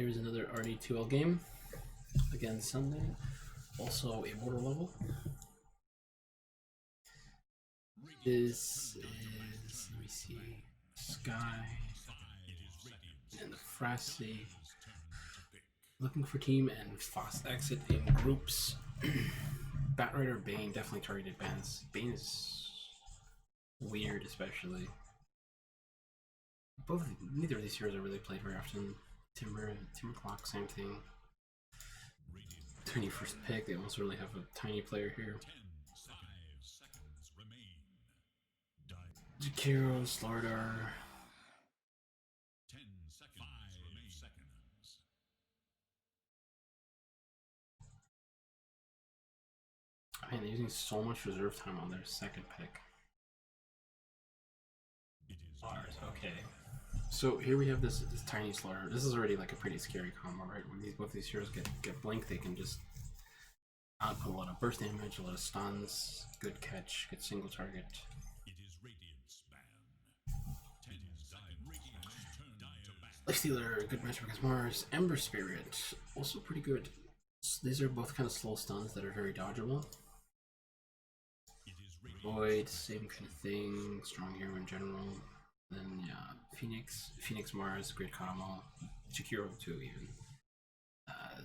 Here's another rd2l game. Again, Sunday. Also a water level. This is, let me see, Sky and the Frosty. Looking for team and fast exit in groups. Batrider, Bane, definitely targeted bans. Bane is weird, especially. Neither of these heroes are really played very often. Timber Clock, same thing. Tiny first pick, they almost really have a tiny player here. Jakiro, Slardar. Man, they're using so much reserve time on their second pick. Ours, okay. So here we have this tiny Slaughter. This is already like a pretty scary combo, right? When both these heroes get blink, they can just output a lot of burst damage, a lot of stuns, good catch, good single target. Lifestealer, good matchup against Mars. Ember Spirit, also pretty good. So these are both kind of slow stuns that are very dodgeable. Void, same kind of thing. Strong hero in general. Then yeah, Phoenix Mars, great combo. Jakiro too even.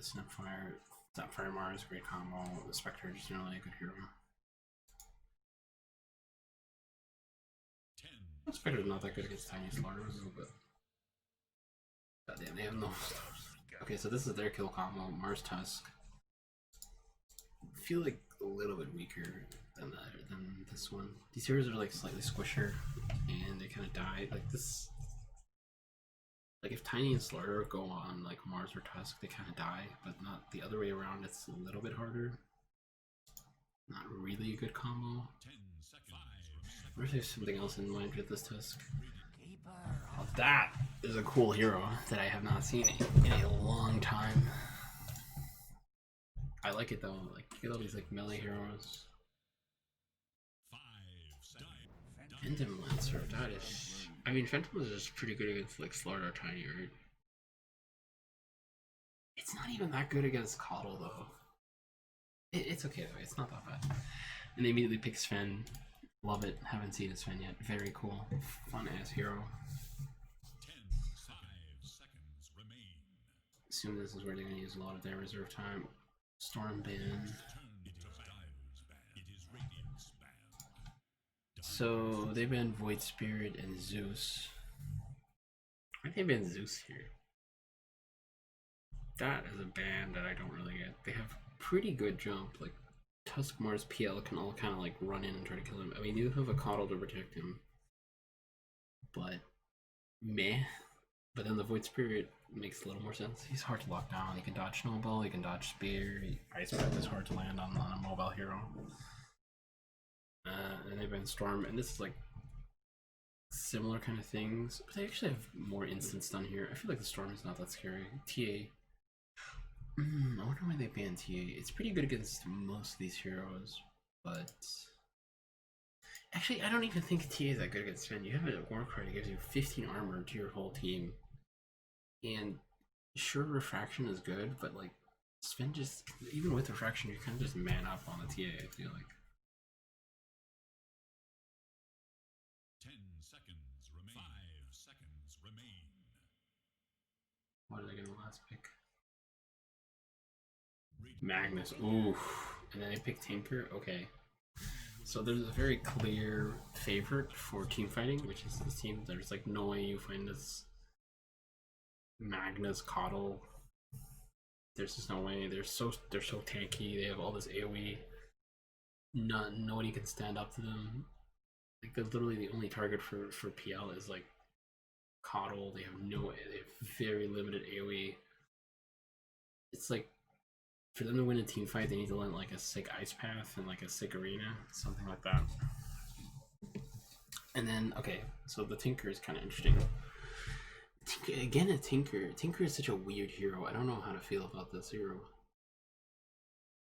Snapfire Mars, great combo. The Spectre is generally a good hero. Spectre's not that good against tiny slaughters, but goddamn, they have no. Okay, so this is their kill combo. Mars Tusk. I feel like a little bit weaker than this one. These heroes are like slightly squisher, and they kind of die. Like this, like if Tiny and Slaughter go on like Mars or Tusk, they kind of die, but not the other way around. It's a little bit harder. Not really a good combo. Or if there's something else in mind with this Tusk. Oh, that is a cool hero that I have not seen in a long time. I like it though. Like you get all these like melee heroes. Phantom Lancer, that is. I mean, Phantom is just pretty good against like Slaughter or Tiny, right? It's not even that good against Coddle though. It's okay though. It's not that bad. And they immediately pick Sven. Love it. Haven't seen a Sven yet. Very cool. Fun ass hero. Assume this is where they're gonna use a lot of their reserve time. Storm ban. So they banned Void Spirit and Zeus. Why they banned Zeus here? That is a ban that I don't really get. They have pretty good jump. Like Tusk, Mars, PL can all kind of like run in and try to kill him. I mean, you have a Coddle to protect him, but meh. But then the Void Spirit makes a little more sense. He's hard to lock down. He can dodge Snowball, he can dodge Spear. Ice Breath is hard to land on a mobile hero. And they've been Storm, and this is like similar kind of things, but they actually have more instant stun here. I feel like the Storm is not that scary. TA. I wonder why they banned TA. It's pretty good against most of these heroes, but actually I don't even think TA is that good against Sven. You have a war card that gives you 15 armor to your whole team, and sure, refraction is good, but like Sven just, even with refraction, you kind of just man up on the TA, I feel like. 10 seconds remain. 5 seconds remain. What did I get in the last pick? Magnus. Oof. And then I picked Tinker. Okay. So there's a very clear favorite for team fighting, which is this team. There's like no way you find this Magnus Coddle. There's just no way. They're so tanky. They have all this AoE. Nobody can stand up to them. Like they're literally the only target for PL is like Coddle. They have very limited AoE. It's like for them to win a team fight, they need to land like a sick ice path and like a sick arena, something like that. And then okay, so the Tinker is kind of interesting. Again, a Tinker. Tinker is such a weird hero. I don't know how to feel about this hero.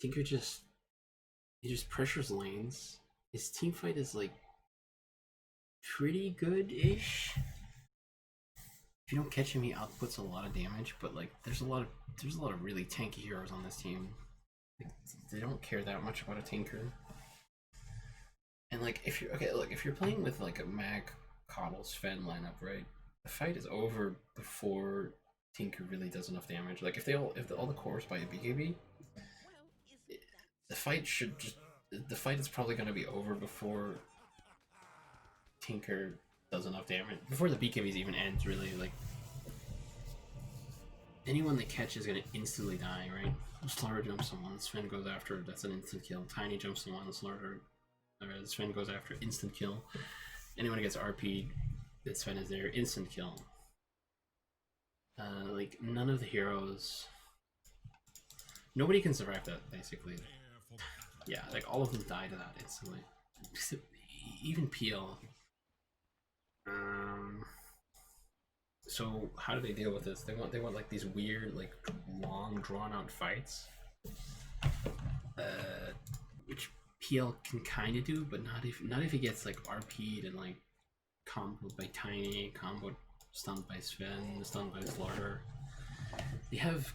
Tinker just pressures lanes. His team fight is like pretty good-ish. if you don't catch him, he outputs a lot of damage. But like, there's a lot of really tanky heroes on this team. Like, they don't care that much about a Tinker. And like, if you're playing with like a Mag, Coddle, Sven lineup, right? The fight is over before Tinker really does enough damage. Like, if all the cores by a BKB, the fight is probably going to be over before Tinker does enough damage, before the BKBs even ends, really. Like, anyone they catch is going to instantly die, right? Slaughter jumps someone, Sven goes after, that's an instant kill. Tiny jumps someone, Slaughter, Sven goes after, instant kill. Anyone who gets RP'd, that Sven is there, instant kill. Like, none of the heroes, nobody can survive that, basically. Yeah, like, all of them die to that instantly. Even PL. So how do they deal with this? They want like these weird, like, long, drawn-out fights, which PL can kind of do, but not if he gets like RP'd and like comboed by Tiny, comboed, stunned by Sven, stunned by Slaughter. They have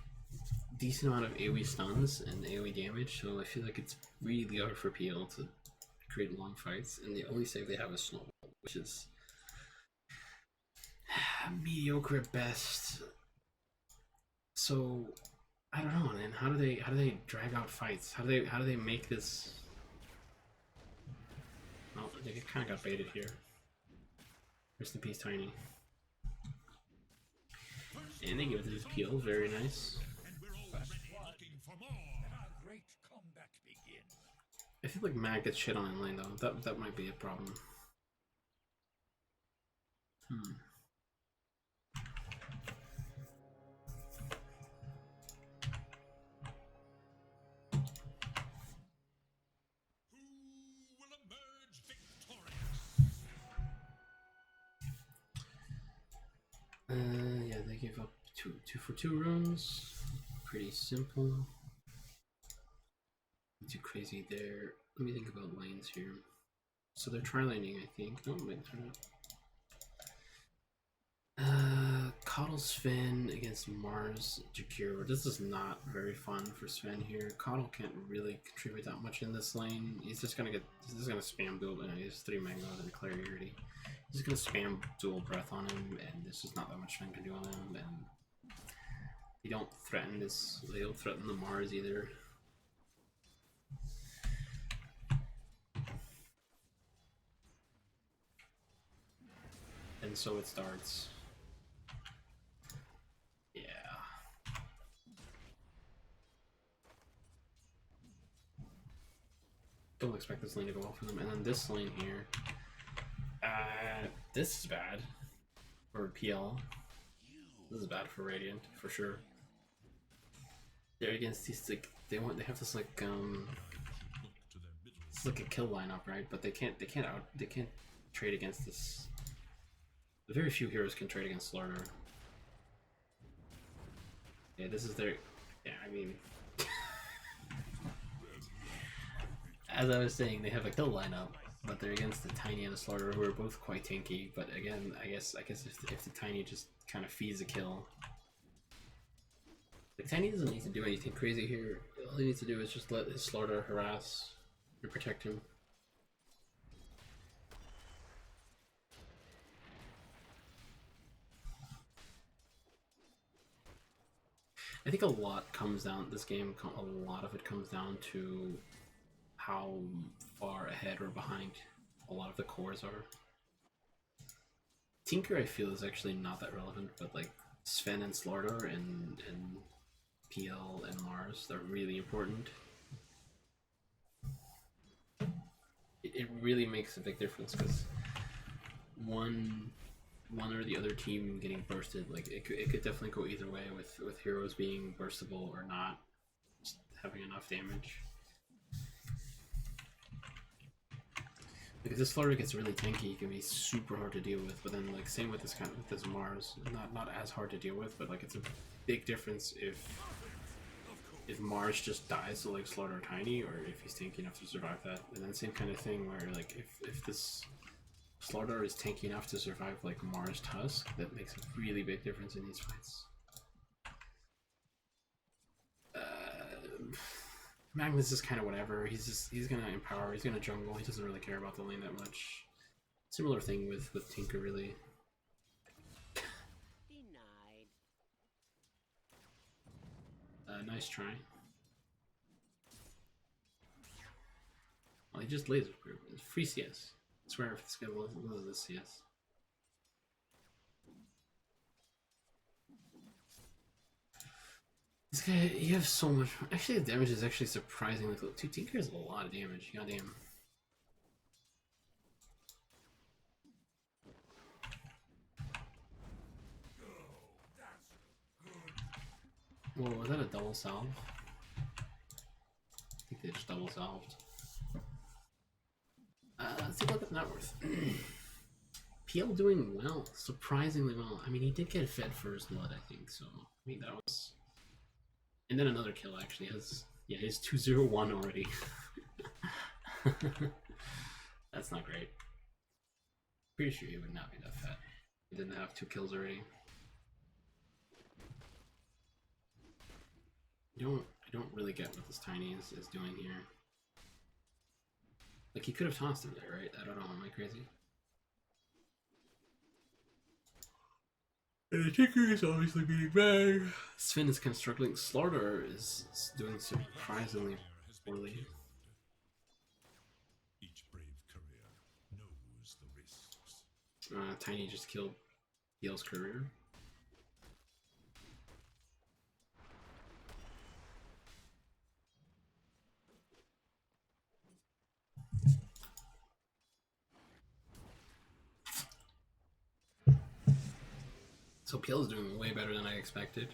decent amount of AoE stuns and AoE damage, so I feel like it's really hard for PL to create long fights. And the only save they have is Snowball, which is mediocre at best. So I don't know, man. How do they drag out fights? How do they make this? Oh, they kind of got baited here. Rest in peace, Tiny. And they give it to his PL, very nice. I feel like Mag gets shit on in lane though. That might be a problem. Yeah, they gave up two for 2 runes. Pretty simple. Not too crazy there. Let me think about lanes here. So they're tri-laning, I think. No, wait, they're not. Coddle Sven against Mars Jakir. This is not very fun for Sven here. Coddle can't really contribute that much in this lane. He's just gonna spam build, and he has 3 mangoes and clarity. He's gonna spam dual breath on him, and there's just not that much Sven can do on him. And they don't threaten this. They don't threaten the Mars either. And so it starts. Yeah. Don't expect this lane to go well for them. And then this lane here. This is bad for PL. This is bad for Radiant, for sure. They're against these, like, they have this, like, it's like a kill lineup, right? But they can't trade against this. Very few heroes can trade against Slaughter. Yeah, this is their, yeah, I mean, as I was saying, they have a kill lineup, but they're against the Tiny and the Slaughter, who are both quite tanky. But again, I guess if the Tiny just kind of feeds a kill, the Tiny doesn't need to do anything crazy here. All he needs to do is just let his Slaughter harass and protect him. I think a lot comes down, this game, a lot of it comes down to how far ahead or behind a lot of the cores are. Tinker, I feel, is actually not that relevant, but like Sven and Slaughter and PL and Mars, they're really important. It really makes a big difference, because one or the other team getting bursted, like it could definitely go either way with heroes being burstable or not, just having enough damage. Like, if this Slaughter gets really tanky, it can be super hard to deal with. But then, like, same with this Mars, not as hard to deal with, but like it's a big difference if Mars just dies to like Slaughter or Tiny, or if he's tanky enough to survive that. And then same kind of thing where, like, if this Slardar is tanky enough to survive like Mars Tusk. That makes a really big difference in these fights. Magnus is kind of whatever. He's gonna empower. He's gonna jungle. He doesn't really care about the lane that much. Similar thing with Tinker, really. Denied. Nice try. Well, he just laser. Free CS. I swear if this guy loses this CS. This guy, you have so much. Actually, the damage is actually surprisingly low. 2 Tinker is a lot of damage. Goddamn. Whoa, was that a double salve? I think they just double salved. Let's take a look at the net worth. PL doing well, surprisingly well. I mean, he did get fed for his blood, I think, so I mean, that was. And then another kill actually has, yeah, he's 201 already. That's not great. Pretty sure he would not be that fat. He didn't have 2 kills already. I don't really get what this Tiny is doing here. Like, he could have tossed him there, right? I don't know, am I crazy? The Tinker is obviously being bad. Sven is kind of struggling. Slardar is doing surprisingly poorly. Each brave career knows the risks. Tiny just killed PL's career. So PL is doing way better than I expected.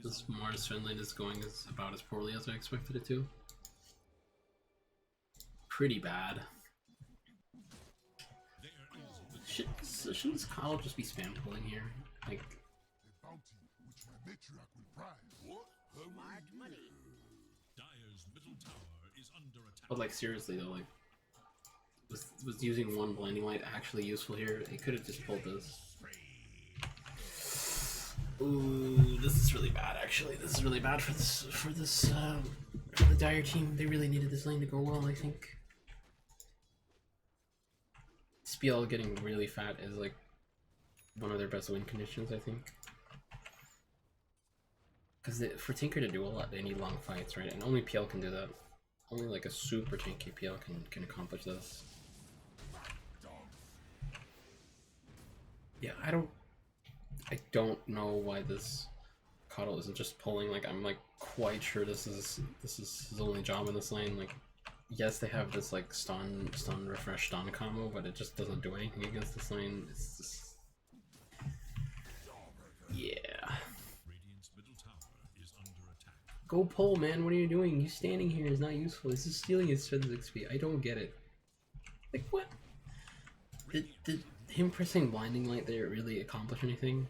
This Mars Finland is going about as poorly as I expected it to. Pretty bad. Shouldn't this Kyle just be spam pulling here? Like, but like seriously though, like was using one blinding light actually useful here? He could have just pulled this. Ooh, this is really bad. Actually, this is really bad for the Dire team. They really needed this lane to go well, I think. SPL getting really fat is like one of their best win conditions, I think. Because for Tinker to do a lot, they need long fights, right? And only PL can do that. Only like a super tanky PL can accomplish this. Yeah, I don't know why this Coddle isn't just pulling. Like, I'm like quite sure this is his only job in this lane. Like, yes, they have this like stun refresh stun combo, but it just doesn't do anything against this lane. It's just, yeah. Go pull, man. What are you doing? You standing here is not useful. This is stealing his physics XP. I don't get it. Like, what? Did him pressing blinding light there really accomplish anything?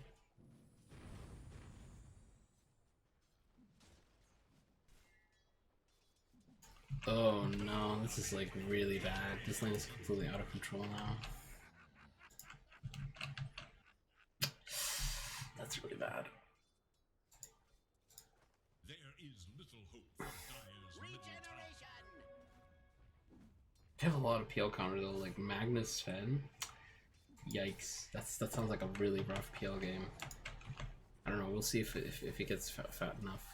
Oh no, this is like really bad. This lane is completely out of control now. That's really bad. There is little hope for Dire's middle tower. I have a lot of PL counter though, like Magnus Sven. Yikes, that sounds like a really rough PL game. I don't know, we'll see if it gets fat enough.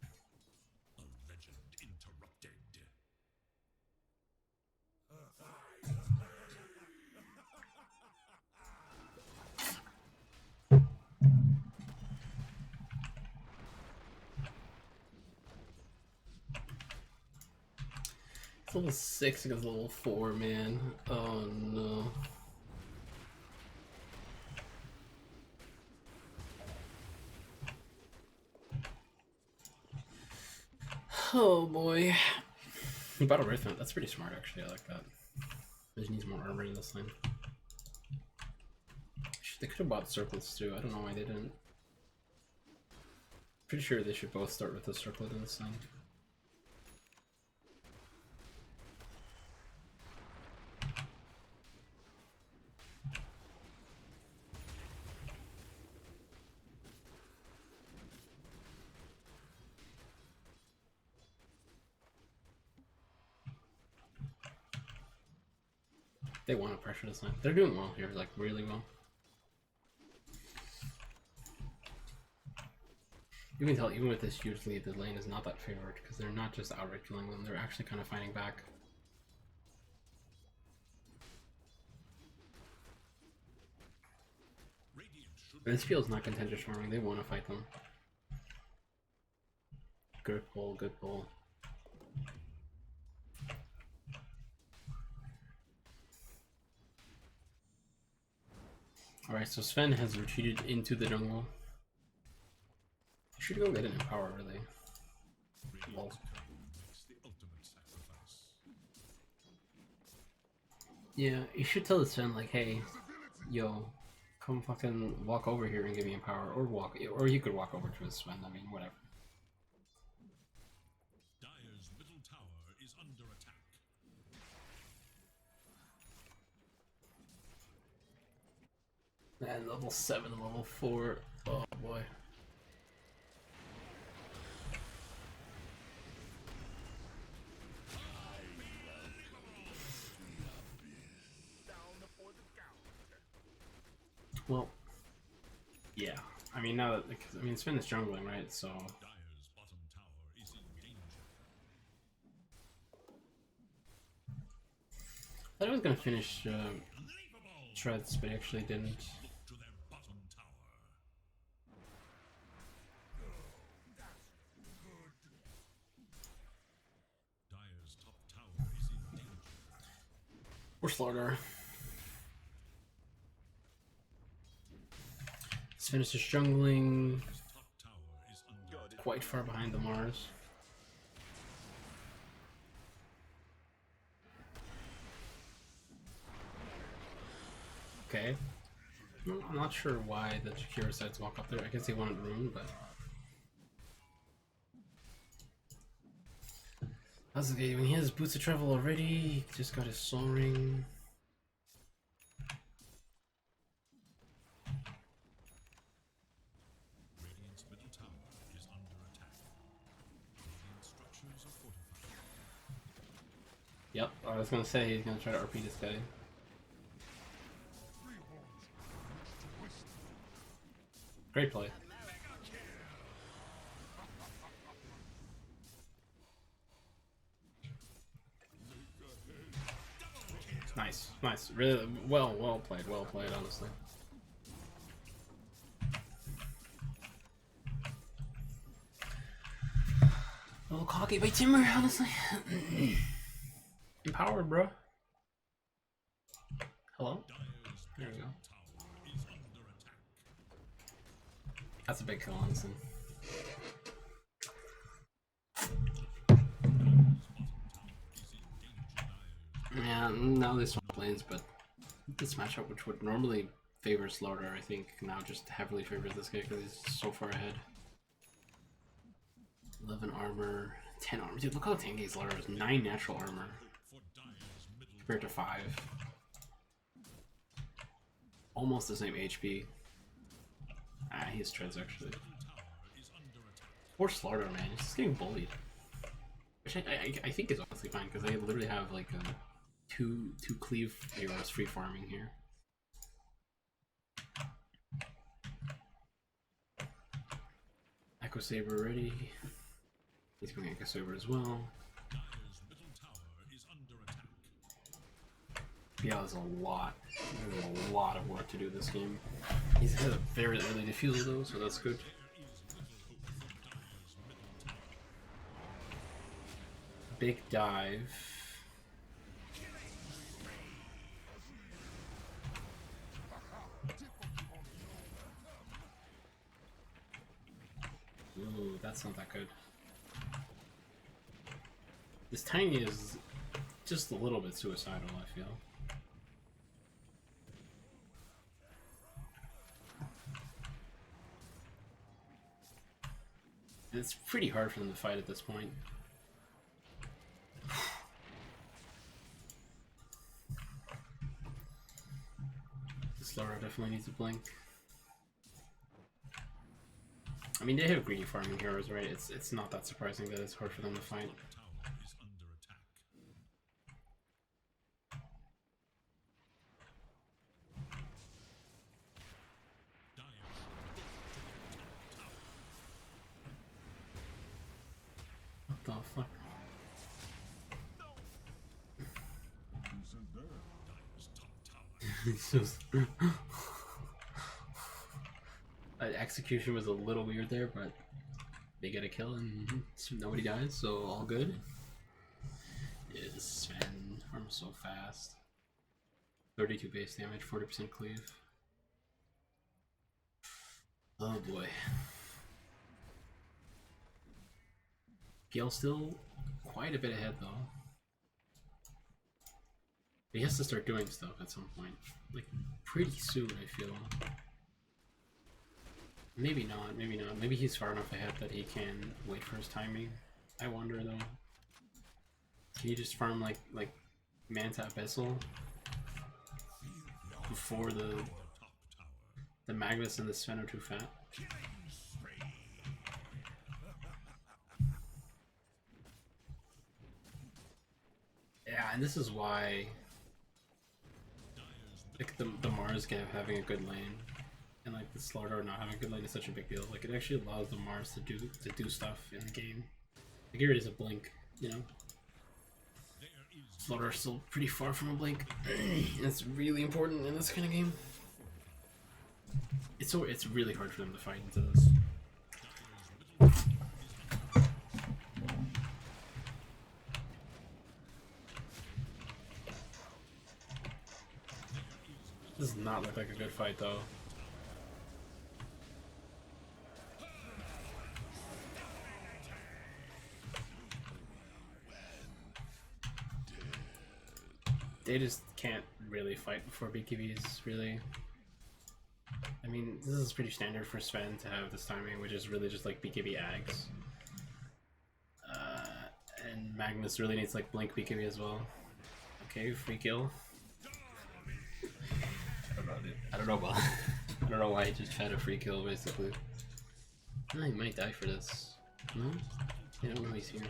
A legend interrupted. It's level 6 against level 4, man. Oh no. Oh boy. He bought a Wraithmount. That's pretty smart actually, I like that. He just needs more armor in this lane. They could have bought circlets too, I don't know why they didn't. Pretty sure they should both start with the circlet in this lane. They want to pressure this line. They're doing well here, like really well. You can tell even with this huge lead, the lane is not that favored because they're not just outright killing them, they're actually kind of fighting back. This field's not contentious farming, they want to fight them. Good pull, good pull. Alright, so Sven has retreated into the jungle. You should go get an empower, really. Lol. Yeah, you should tell the Sven, like, hey, yo, come fucking walk over here and give me empower, or you could walk over to his Sven, I mean, whatever. Dire's middle tower is under attack. And level 7 and level 4, oh boy. Well, yeah. I mean, now that, because, I mean, Sven is jungling, right? So. Dire's bottom tower is in danger. I thought I was gonna finish Shreds, but I actually didn't. Look to their bottom tower. Dire's top tower is in danger. Or Slaughter. Let's finish this jungling. His top tower is under attack. Quite far behind the Mars. Okay. Well, I'm not sure why the Jakiro decided to walk up there. I guess he wanted room, but. That's okay. When he has Boots of Travel already, he just got his Soul Ring. Radiant's middle tower is under attack. Radiant structures are fortified. Yep, I was gonna say he's gonna try to RP this guy. Great play. Nice, nice. Really well played, honestly. A little cocky by Timber, honestly. Empowered, bro. Hello? There we go. Tower is under attack. That's a big kill, honestly. Yeah, now this one plays, but this matchup, which would normally favor Slaughter, I think now just heavily favors this guy because he's so far ahead. 11 armor, 10 armor. Dude, look how tanky Slaughter is. 9 natural armor For Dire's middle compared to 5. Almost the same HP. Ah, he's treads actually. tower is under attack. Poor Slaughter, man. He's just getting bullied. Which I think is honestly fine because they literally have like two cleave heroes free farming here. Echo Saber ready. He's going Echo Saber as well. Dire's middle tower is under attack. Yeah, there's a lot of work to do this game. He's had a very early defusal though, so that's good. There is little hope for Dire's middle tower. Big dive. Ooh, that's not that good. This Tiny is just a little bit suicidal, I feel. And it's pretty hard for them to fight at this point. This Laura definitely needs a blink. I mean, they have greedy farming heroes, right? It's not that surprising that it's hard for them to fight. Tower is under attack. It's just execution was a little weird there, but they get a kill and nobody dies, so all good. Yeah, this Sven farms so fast. 32 base damage, 40% cleave. Oh boy. Gale's still quite a bit ahead though. He has to start doing stuff at some point. Like, pretty soon, I feel. Maybe not, maybe not. Maybe he's far enough ahead that he can wait for his timing. I wonder though. Can you just farm like Manta Abyssal before the Magnus and the Sven are too fat? Yeah, and this is why like the Mars having a good lane and like the Slaughter not having a good lane is such a big deal. Like it actually allows the Mars to do stuff in the game. Like here it is a blink, you know. Slaughter is still pretty far from a blink. It's really important in this kind of game. It's really hard for them to fight into this. This does not look like a good fight though. They just can't really fight before BKBs, really. I mean, this is pretty standard for Sven to have this timing, which is really just like BKB Ags. And Magnus really needs like Blink BKB as well. Okay, free kill. I don't know about I don't know why he just tried a free kill basically. Oh, he might die for this. No? I don't know he's here.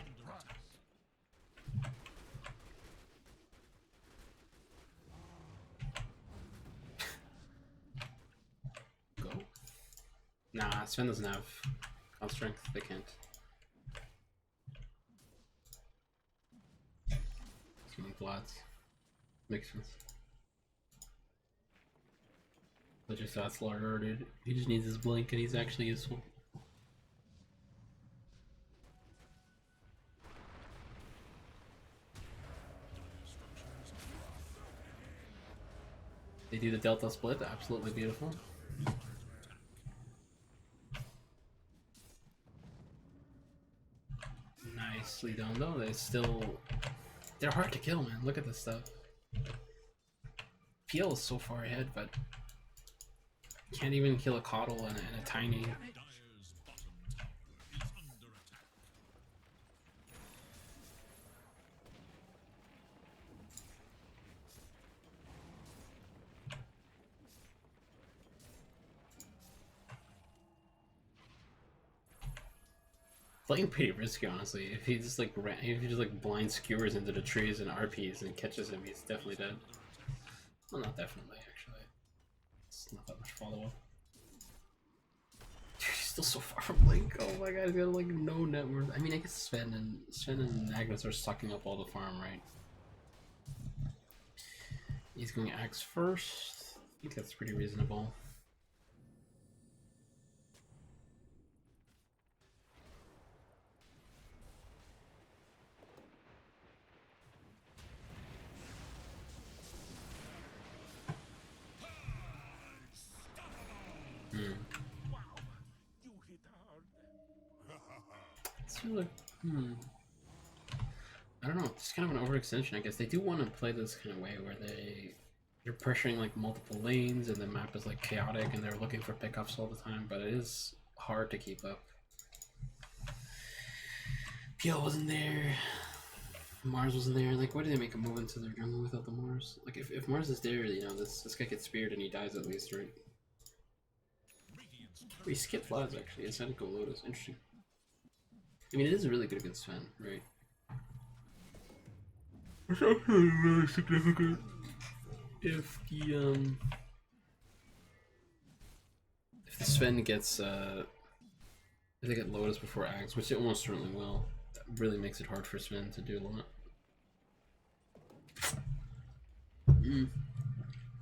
Go. Nah, Sven doesn't have on strength, they can't. Someone flats. Makes sense. I just thought Slaughter, dude. He just needs his blink and he's actually useful. They do the Delta split, absolutely beautiful. Nicely done though, they're hard to kill, man. Look at this stuff. PL is so far ahead, but can't even kill a Coddle and a Tiny. Playing pretty risky, honestly. If he just like blind skewers into the trees and RPs and catches him, he's definitely dead. Well, not definitely, actually. It's not that much follow-up. He's still so far from Blink. Oh my god, he's got like no net worth. I mean, I guess Sven and Magnus are sucking up all the farm, right? He's going Axe first. I think that's pretty reasonable. I don't know, it's kind of an overextension, I guess. They do want to play this kind of way where they're pressuring like multiple lanes and the map is like chaotic and they're looking for pickups all the time, but it is hard to keep up. PL wasn't there, Mars wasn't there. Like, why did they make a move into their jungle without the Mars? Like, if Mars is there, you know, this guy gets speared and he dies at least, right? We skipped Floods actually, instead of go Lotus. Interesting. I mean, it is really good against Sven, right? It's actually really significant if the Sven gets if they get Lotus before Axe, which it almost certainly will. That really makes it hard for Sven to do a lot.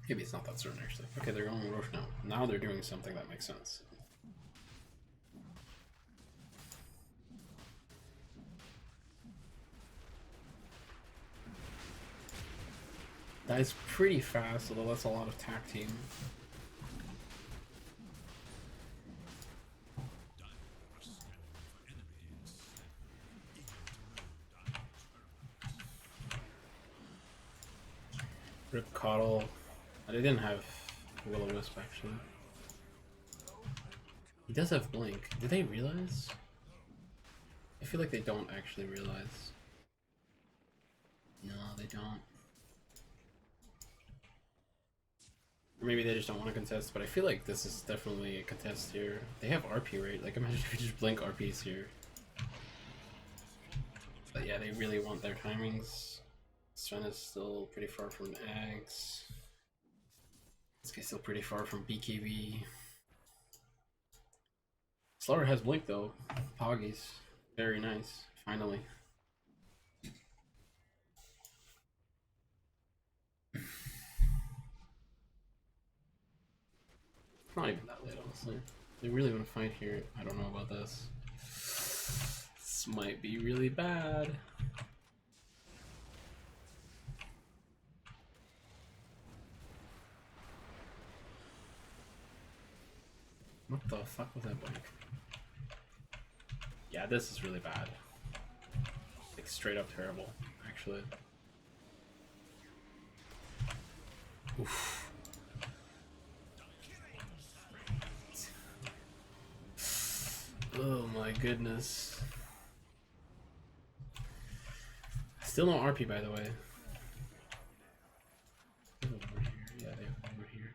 Maybe it's not that certain actually. Okay, they're going Roche now. Now they're doing something that makes sense. That is pretty fast, although that's a lot of tag team. Rip Coddle. I didn't have Will-O-Wisp actually. He does have Blink. Did they realize? I feel like they don't actually realize. No, they don't. Or maybe they just don't want to contest, but I feel like this is definitely a contest here. They have RP, right? Like, imagine if you just blink RPs here. But yeah, they really want their timings. Sven is still pretty far from Ags. This guy's still pretty far from BKB. Slaughter has blink though. Poggies. Very nice. Finally. Not even that late, honestly. They really want to fight here. I don't know about this. This might be really bad. What the fuck was that blink? Yeah, this is really bad. Like, straight up terrible, actually. Oof. Oh my goodness. Still no RP, by the way. Over here. Yeah, they have over here.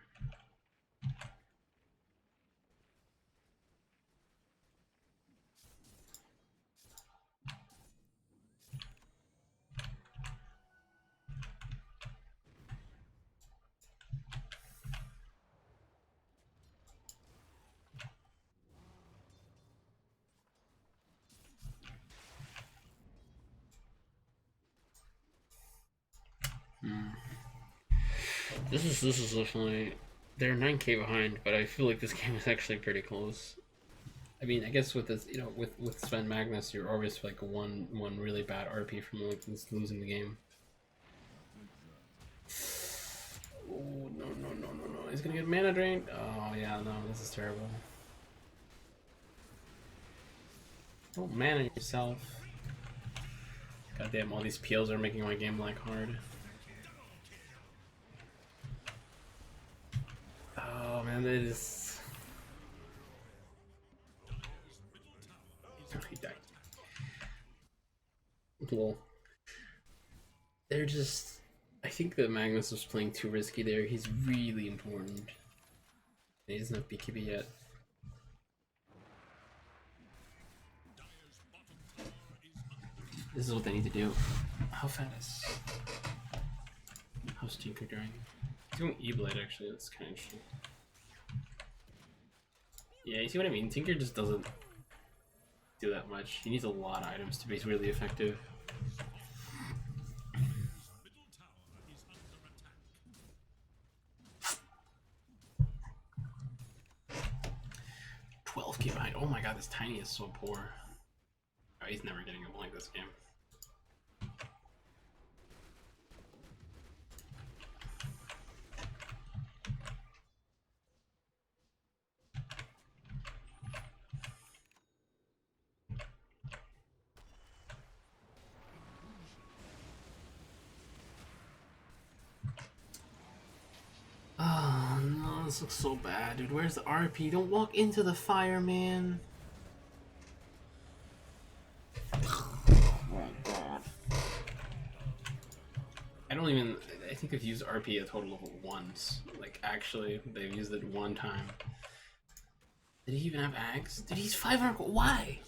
This is definitely, they're 9k behind, but I feel like this game is actually pretty close. I mean, I guess with this, you know, with Sven Magnus, you're always like one really bad RP from like losing the game. Oh no! He's gonna get mana drained. Oh yeah, no, this is terrible. Don't mana yourself. Goddamn, all these PLs are making my game like hard. Oh man, they just. Oh, he died. Well, they're just. I think that Magnus was playing too risky there. He's really important. He doesn't have BKB yet. This is what they need to do. How fast? How's Tinker doing? He's doing E-Blade actually, that's kind of interesting. Yeah, you see what I mean? Tinker just doesn't do that much. He needs a lot of items to be really effective. 12k behind. Oh my god, this Tiny is so poor. Oh, he's never getting a blank this game. Oh no, this looks so bad, dude. Where's the RP? Don't walk into the fire, man. Oh god. I think they've used RP a total of once. Like, actually, they've used it one time. Did he even have Ags? Dude, he's 500 gold. Why?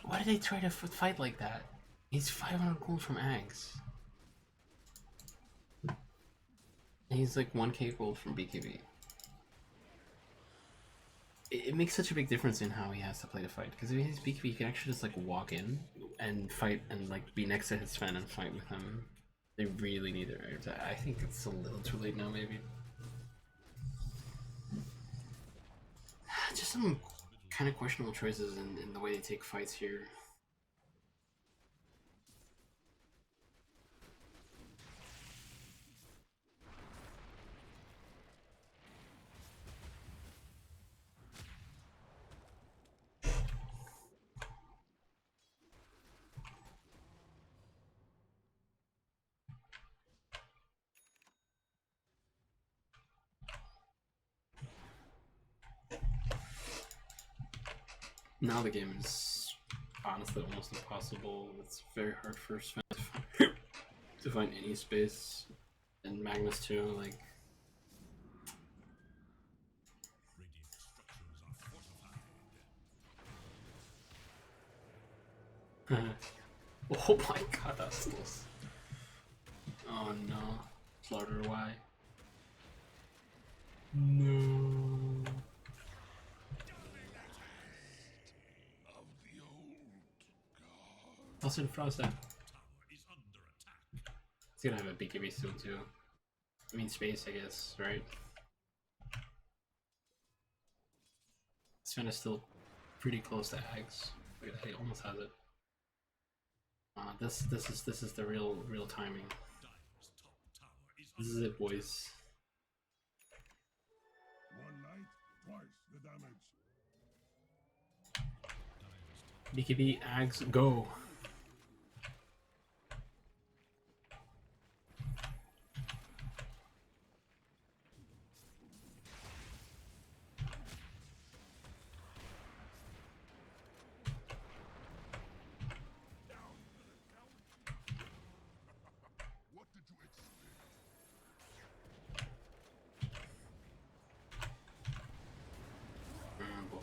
Why did they try to fight like that? He's 500 gold from Ags. And he's like 1k gold from BKB. It makes such a big difference in how he has to play the fight. Because if he's BKB, he can actually just like walk in and fight and like be next to his fan and fight with him. They really need their air attack. I think it's a little too late now, maybe. Just some kind of questionable choices in the way they take fights here. Now the game is honestly almost impossible. It's very hard for Sven to find any space, and Magnus too. Like, Radiant structures are fortified. oh my god, that's close. Oh no, Slaughter, why? No. Also, Frost that. Tower is under attack. It's gonna have a BKB soon too. I mean space, I guess, right? Sven is still pretty close to Axe. Look at that, he almost has it. This is the real timing. Dire's top tower is This under is it, boys. One light, twice the damage. Dire's top BKB, Axe, go! What did you expect? Boy.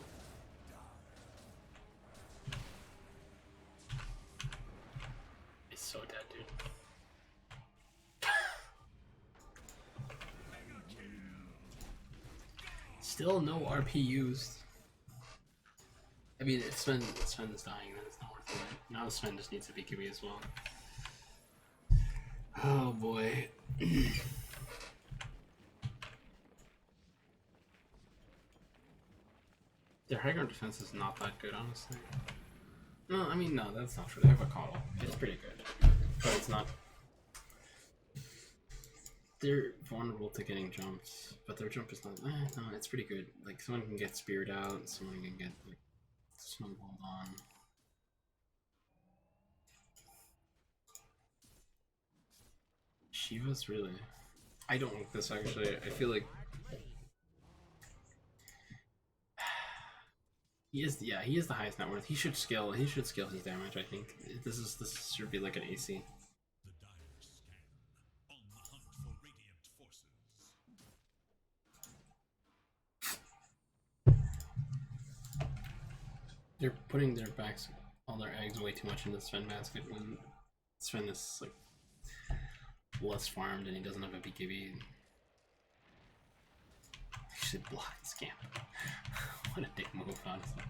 He's so dead, dude. Still no RP used. I mean, Sven is dying, then it's not worth it. Now Sven just needs a BKB as well. Oh boy. Their high ground defense is not that good, honestly. No, I mean, no, that's not true. They have a coddle. It's pretty good. But it's not. They're vulnerable to getting jumps, but their jump is not. No, it's pretty good. Like, someone can get speared out, someone can get, like, snowballed on. Shiva's really. I don't like this actually. I feel like he is. Yeah, he is the highest net worth. He should scale. He should scale his damage. I think this should be like an AC. the dire scan. On the hunt for radiant forces. They're putting their backs, all their eggs, way too much in the Sven basket when Sven is like less farmed and he doesn't have a BKB. He should block and scamp. What a dick move, honestly.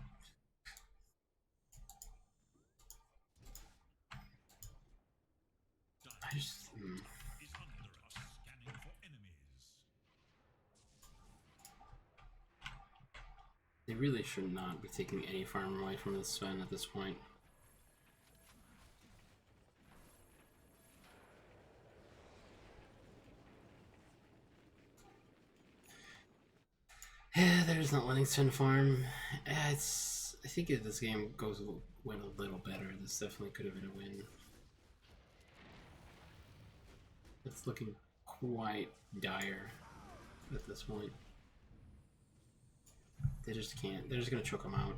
I just. Is under us, scanning for enemies. They really should not be taking any farm away from this Sven at this point. They're just not letting Sven farm. It's. I think if this game went a little better, this definitely could have been a win. It's looking quite dire at this point. They just can't. They're just gonna choke them out.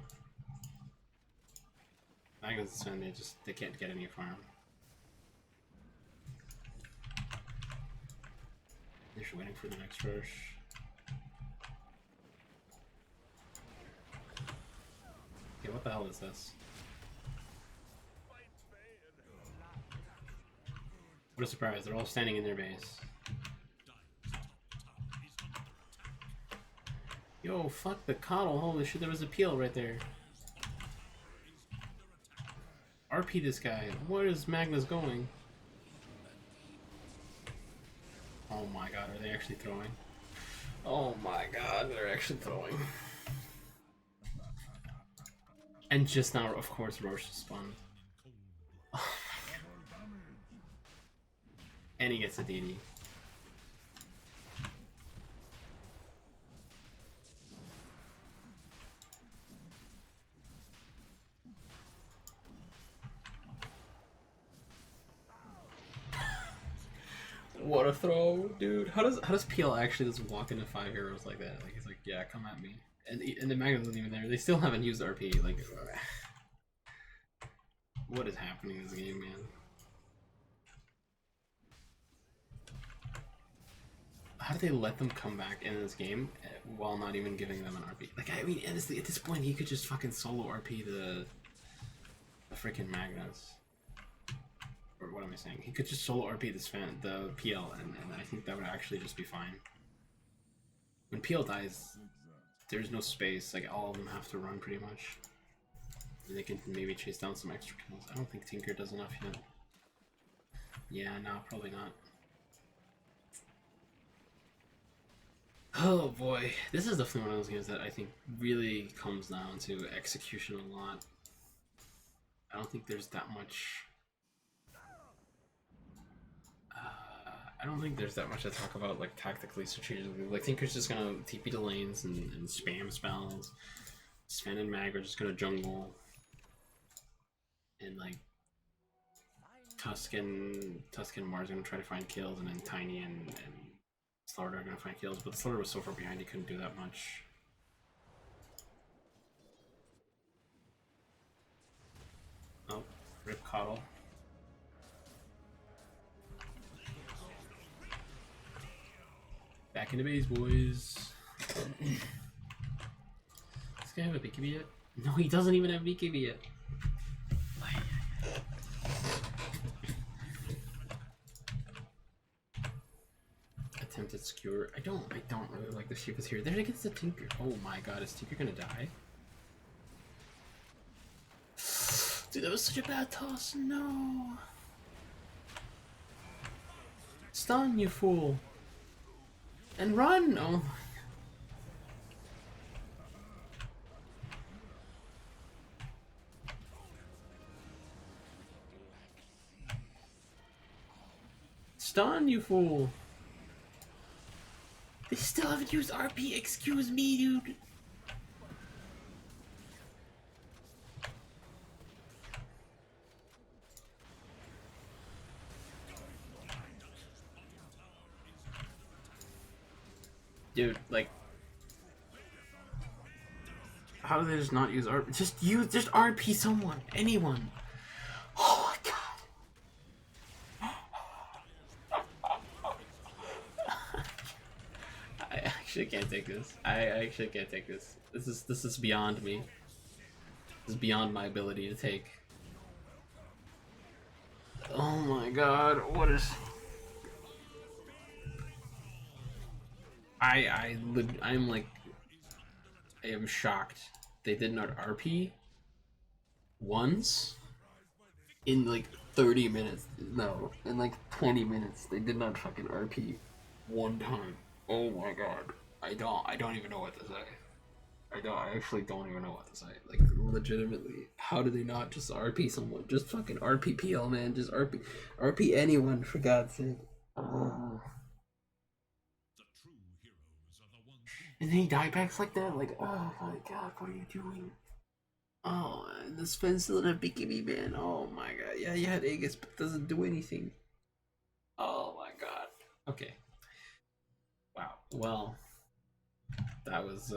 Magnus and Sven, they can't get any farm. They're just waiting for the next rush. Okay, what the hell is this? What a surprise! They're all standing in their base. Dire's top tower is under attack. Yo, fuck the coddle! Holy shit, there was a peel right there. Is under attack. RP this guy. Where is Magnus going? Oh my god, are they actually throwing? Oh my god, they're actually throwing. And just now, of course, Roche spawned. And he gets a DD. What a throw, dude! How does PL actually just walk into 5 heroes like that? Like he's like, yeah, come at me, and the Magnus isn't even there. They still haven't used RP. Like, what is happening in this game, man? How do they let them come back in this game while not even giving them an RP? Like, I mean, honestly, at this point, he could just fucking solo RP the freaking Magnus. Or what am I saying? He could just solo RP this the PL, and I think that would actually just be fine. When PL dies, there's no space. Like, all of them have to run pretty much. And they can maybe chase down some extra kills. I don't think Tinker does enough yet. Yeah, no, probably not. Oh boy, this is definitely one of those games that I think really comes down to execution a lot. I don't think there's that much. I don't think there's that much to talk about, like, tactically, strategically. Like, Tinker's just gonna TP to lanes and spam spells. Sven and Mag are just gonna jungle. And, like, Tusk and Mars are gonna try to find kills, and then Tiny and Slaughter are gonna find kills, but Slaughter was so far behind he couldn't do that much. Oh, rip Coddle. Back into base, boys. Does this guy have a BKB yet? No, he doesn't even have BKB yet. Attempted skewer. I don't really like the sheep is here. There against the Tinker. Oh my god, is Tinker gonna die? Dude, that was such a bad toss. No. Stun, you fool. And run! Oh. Stun, you fool. They still haven't used RP, excuse me, dude. Dude, like, how do they just not use RP? Just RP someone, anyone. Oh my god. I actually can't take this. I actually can't take this. This is beyond me. This is beyond my ability to take. Oh my god, what is... I'm like, I am shocked. They did not RP once in like 30 minutes. No, in like 20 minutes. They did not fucking RP one time. Oh my god. I don't even know what to say. I actually don't even know what to say. Like, legitimately, how do they not just RP someone? Just fucking RP PL, man. Just RP anyone, for God's sake. And then he diebacks like that, like, oh my god, what are you doing? Oh, this Sven still didn't have BKB, man. Oh my god. Yeah, you had Aegis, but it doesn't do anything. Oh my god. Okay. Wow. Well, that was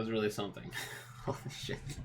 really something. Holy shit.